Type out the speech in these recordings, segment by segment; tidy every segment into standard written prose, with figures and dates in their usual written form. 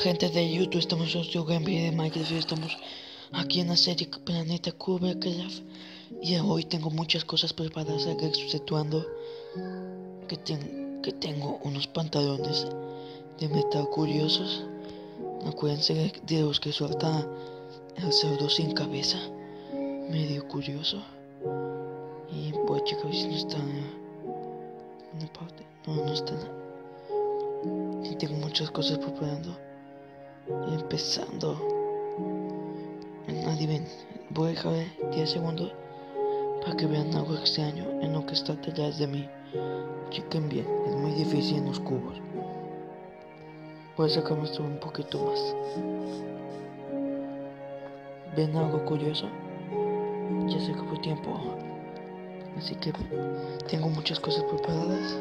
gente de YouTube, estamos en nuestro gameplay de Minecraft y estamos aquí en la serie Planeta Covercraft. Y hoy tengo muchas cosas preparadas, exceptuando que tengo unos pantalones de metal curiosos. Acuérdense de los que suelta el cerdo sin cabeza, medio curioso. Y voy a checar si no está en una parte. No está. Y tengo muchas cosas preparando. Empezando. Adivinen, voy a dejar 10 segundos para que vean algo extraño en lo que está detrás de mí. Chequen bien, es muy difícil en los cubos. Voy a sacar esto un poquito más. ¿Ven algo curioso? Ya se acabó el tiempo, así que tengo muchas cosas preparadas.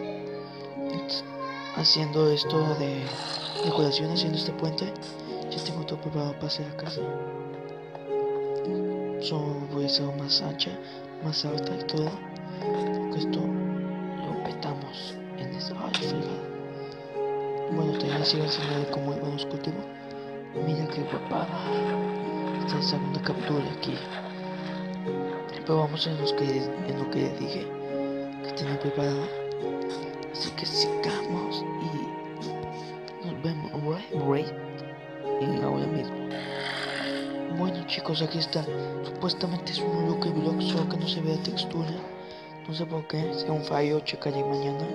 Haciendo esto de decoración, haciendo este puente, ya tengo todo preparado para hacer la casa. Voy a hacerlo más ancha, más alta y todo, porque esto lo petamos en esa fregada. Bueno, también sigo enseñando cómo iban los cultivos. Mira qué guapada. Esta es la segunda captura aquí. Pero vamos en lo que les dije que tenía preparado. Así que sigamos y nos vemos right ahora mismo. Bueno chicos, aquí está. Supuestamente es un Lucky Block, solo que no se ve la textura. No sé por qué, sea un fallo, checaré mañana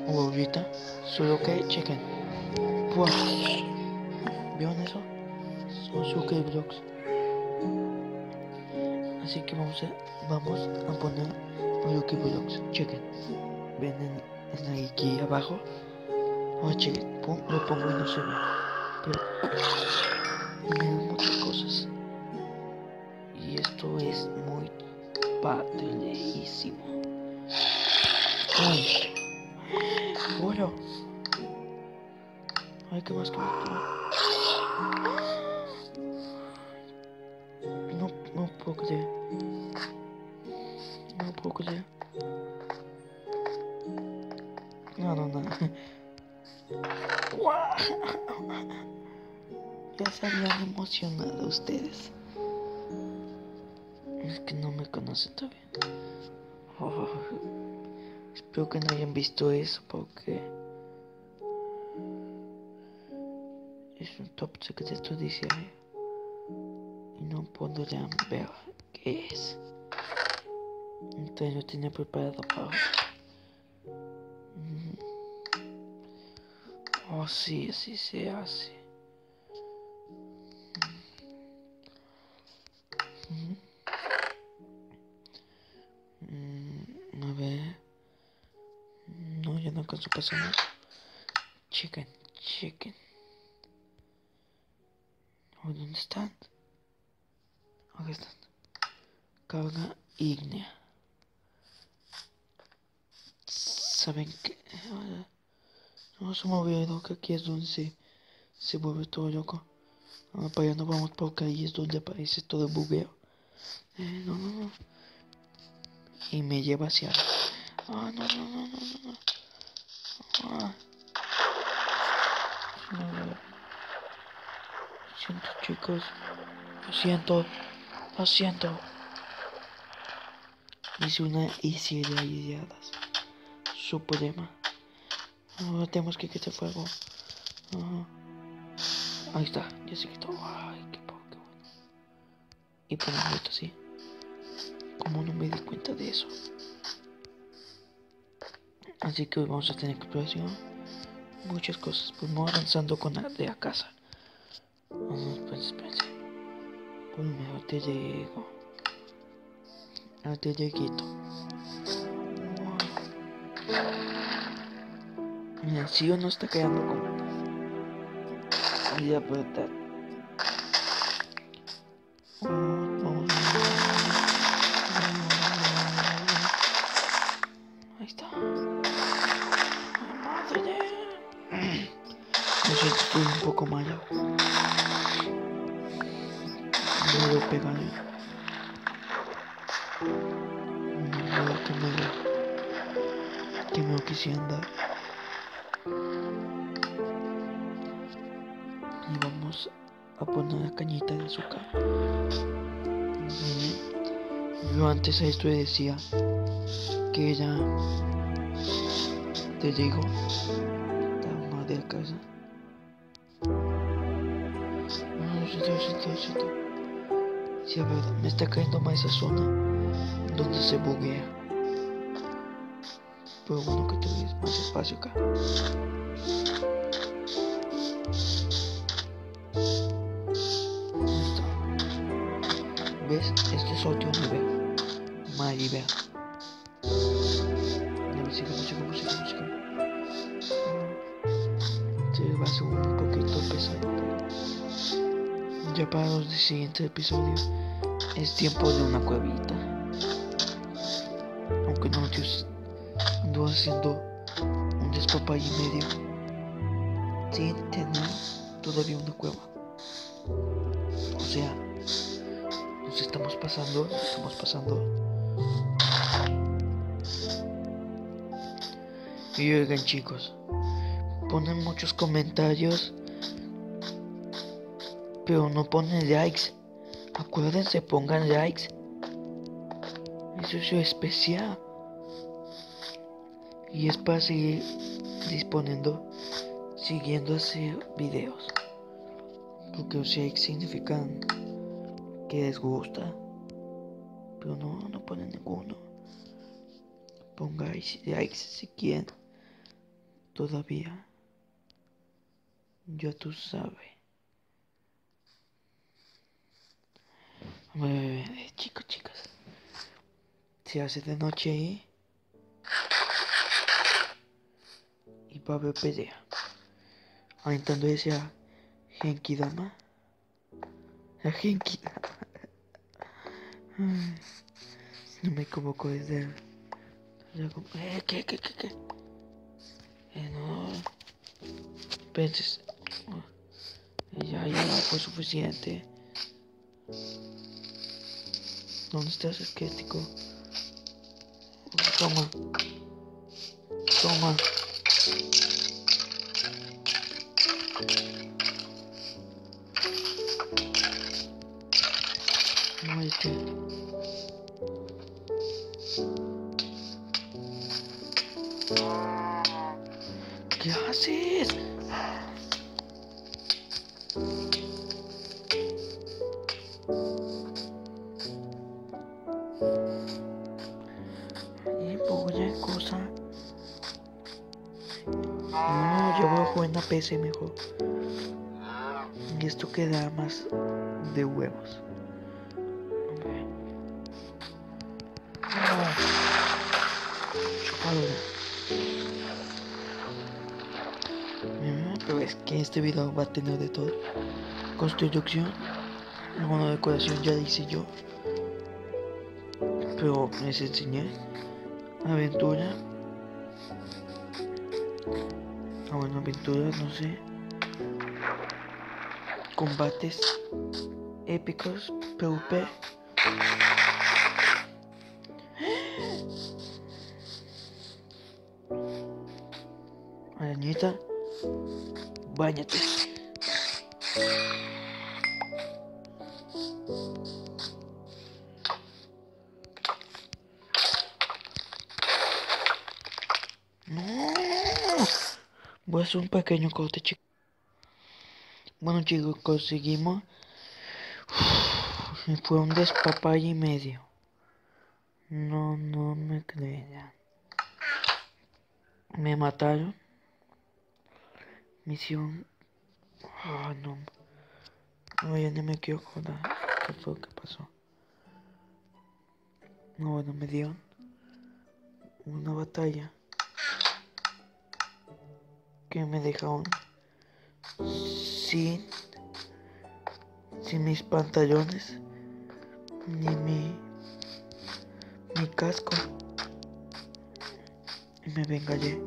o ahorita. Solo que chequen. ¡Wow! ¿Vieron eso? Son Lucky Blocks. Así que vamos a poner Lucky Blocks. Chequen. Ven en aquí abajo. Ahora chequen. Lo pongo y no se ve. Pero miren muchas cosas. Y esto es muy padrísimo. Uy. Bueno. Ay, qué más que no puedo creer. No puedo creer. No. Ya se habían emocionado ustedes. Es que no me conocen todavía. Espero que no hayan visto eso porque es un top secreto, dice ahí. Y no podrán ver qué es. Entonces lo tenía preparado para hoy. Oh sí, así se hace. A ver. No, ya no alcanzo a pasar nada. Chequen. ¿Dónde están? Aquí están. Carga ígnea. ¿Saben qué? No se me olvidó que aquí es donde se vuelve todo loco. Ahora para allá no vamos porque ahí es donde aparece todo el bugueo. No. Y me lleva hacia... no. Lo siento chicos. Lo siento. Hice una easy de ideadas suprema. Ahora tenemos que quitar fuego. Ahí está, ya se quitó. Ay, qué bueno. Y ponemos esto así. Como no me di cuenta de eso. Así que hoy vamos a tener exploración. Muchas cosas. Pues vamos avanzando con la de la casa. Espérense. Primero te llego. Te lleguito. Mira, si no está quedando como. Voy a apretar. Ahí está. Madre. No sé, estoy un poco malo. No lo pegaré. Que me lo quisiera andar. a poner la cañita de azúcar. Yo antes a esto decía que era, te digo, la madre de casa. No, siento. Sí, a ver, me está cayendo más esa zona donde se buguea. Pero bueno que tuvies más espacio acá. Listo. ¿Ves? Este es otro nivel. Madre, vea. Sigamos. Se va a ser un poquito pesado. Ya para los siguientes episodios es tiempo de una cuevita. Aunque no, yo ando haciendo un despapalle y medio sin tener todavía una cueva. O sea, nos estamos pasando. Y oigan, chicos, ponen muchos comentarios, pero no ponen likes. Acuérdense, pongan likes. Eso es especial. Y es para seguir siguiendo hacer videos. Porque los likes significan que les gusta. Pero no ponen ninguno. Pongáis likes si quieren. Todavía. Ya tú sabes. Chicos. Se hace de noche ahí. Y va a haber pelea. Aventando ese a Genki Dama. A Genki. No me equivoco desde él. ¿Qué? No. Penses. Ya fue suficiente. ¿Dónde estás, esquético? Toma. Muérete. ¿Qué haces? Cosa. No, yo voy a jugar en la PC mejor. Y esto queda más de huevos. Chúpalo. Pero es que este video va a tener de todo. Construcción. Bueno, decoración ya hice yo. Pero les enseñé. Aventura. Aventura, no sé. Combates épicos, PvP. Arañita, báñate. No. Voy a hacer un pequeño corte, chicos. Bueno, chicos, conseguimos. Fue un despapalle y medio. No me crean. Me mataron. Misión. No, ya no me quiero acordar. ¿Qué fue lo que pasó? No, bueno, me dieron una batalla que me dejaron sin mis pantalones ni mi casco. Y me vengallé.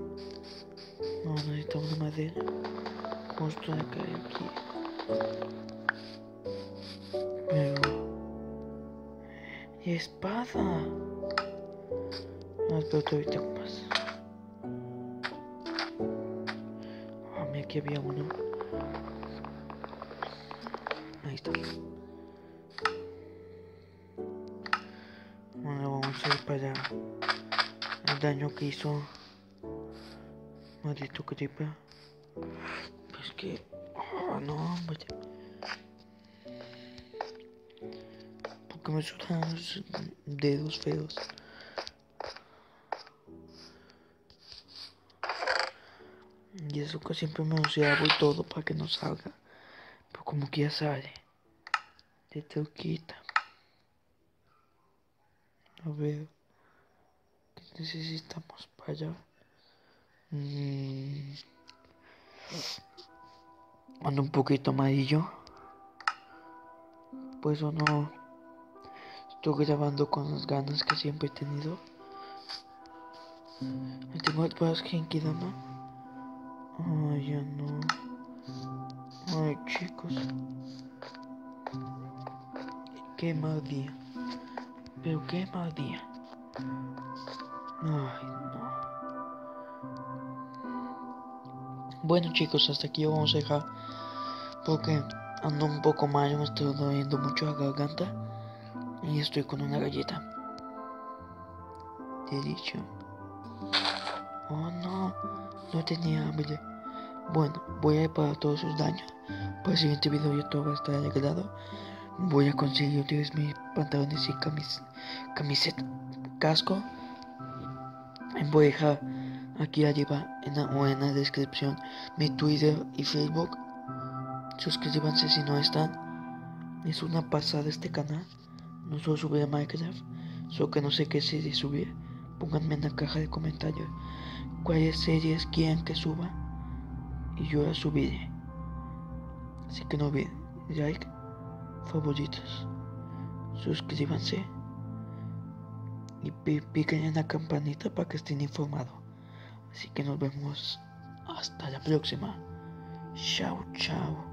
No, necesito una madera. Justo de caer aquí. Pero... ¡y espada! No, pero todavía tengo más. Mira, aquí había uno. Ahí está. Ahora vamos a ir para el daño que hizo maldito Creeper. Pues que... Oh, no, hombre. Porque me sudan los dedos feos. Y eso que siempre me hago y todo para que no salga. Pero como que ya sale. De toquita. A ver. ¿Qué necesitamos para allá? Ando un poquito amarillo. Pues o no. Estoy grabando con las ganas que siempre he tenido. Tengo el Bass Genkidama. Ay, ya no. Ay, chicos. Qué mal día. Pero qué mal día. Ay, no. Bueno, chicos, hasta aquí vamos a dejar. Porque ando un poco mal, me estoy doliendo mucho la garganta. Y estoy con una galleta. Te he dicho. Oh no, no tenía hambre. Bueno, voy a reparar todos sus daños. Para el siguiente video ya todo va a estar arreglado. Voy a conseguir otra vez mis pantalones y camiseta, casco. Voy a dejar aquí arriba en la descripción mi Twitter y Facebook. Suscríbanse si no están. Es una pasada este canal. No solo subir a Minecraft, solo que no sé qué serie subir. Pónganme en la caja de comentarios cuáles series quieren que suba y yo las subiré. Así que no olviden like, favoritos, suscríbanse y piquen en la campanita para que estén informados. Así que nos vemos hasta la próxima. Chao, chao.